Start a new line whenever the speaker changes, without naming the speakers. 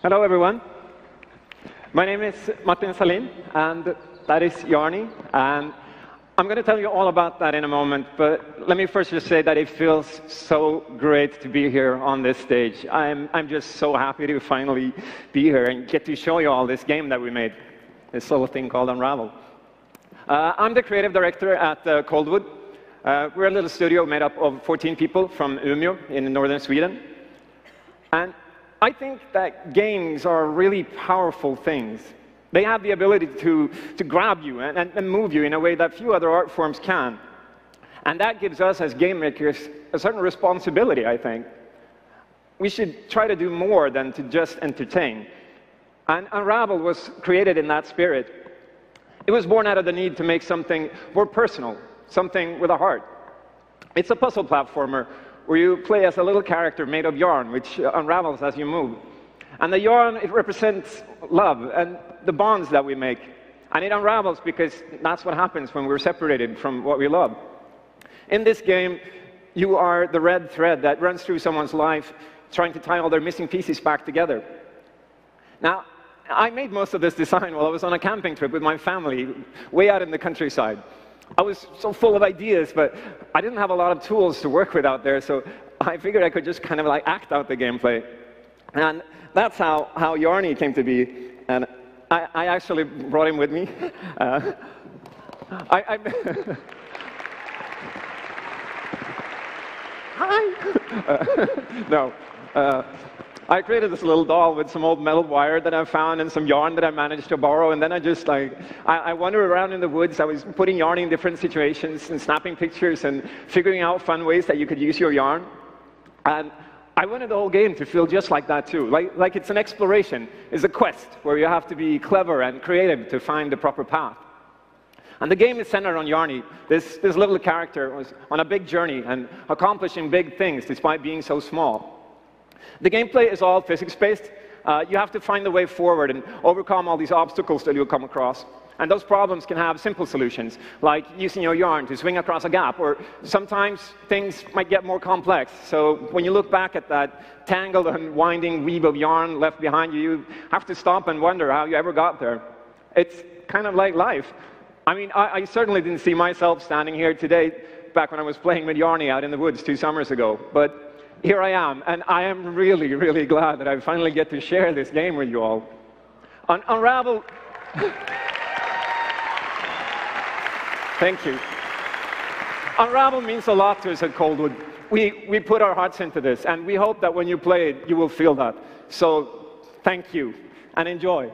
Hello, everyone. My name is Martin Salin, and that is Yarny. And I'm going to tell you all about that in a moment, but let me first just say that it feels so great to be here on this stage. I'm just so happy to finally be here and get to show you all this game that we made, this little thing called Unravel. I'm the creative director at Coldwood. We're a little studio made up of 14 people from Umeå in northern Sweden. And I think that games are really powerful things. They have the ability to grab you and move you in a way that few other art forms can. And that gives us, as game makers, a certain responsibility, I think. We should try to do more than to just entertain. And Unravel was created in that spirit. It was born out of the need to make something more personal, something with a heart. It's a puzzle platformer where you play as a little character made of yarn, which unravels as you move. And the yarn, it represents love and the bonds that we make. And it unravels because that's what happens when we're separated from what we love. In this game, you are the red thread that runs through someone's life, trying to tie all their missing pieces back together. Now, I made most of this design while I was on a camping trip with my family, way out in the countryside. I was so full of ideas, but I didn't have a lot of tools to work with out there, so I figured I could just kind of like act out the gameplay. And that's how Yarny came to be, and I actually brought him with me. Hi! No. I created this little doll with some old metal wire that I found and some yarn that I managed to borrow, and then I wandered around in the woods. I was putting yarn in different situations and snapping pictures and figuring out fun ways that you could use your yarn. And I wanted the whole game to feel just like that too, like it's an exploration, it's a quest where you have to be clever and creative to find the proper path. And the game is centered on Yarny. This little character was on a big journey and accomplishing big things despite being so small. The gameplay is all physics-based. You have to find the way forward and overcome all these obstacles that you'll come across. And those problems can have simple solutions, like using your yarn to swing across a gap, or sometimes things might get more complex. So when you look back at that tangled and winding weave of yarn left behind you, you have to stop and wonder how you ever got there. It's kind of like life. I mean, I certainly didn't see myself standing here today back when I was playing with Yarny out in the woods 2 summers ago. But here I am, and I am really, really glad that I finally get to share this game with you all. Unravel... Thank you. Unravel means a lot to us at Coldwood. We put our hearts into this, and we hope that when you play it, you will feel that. So, thank you, and enjoy.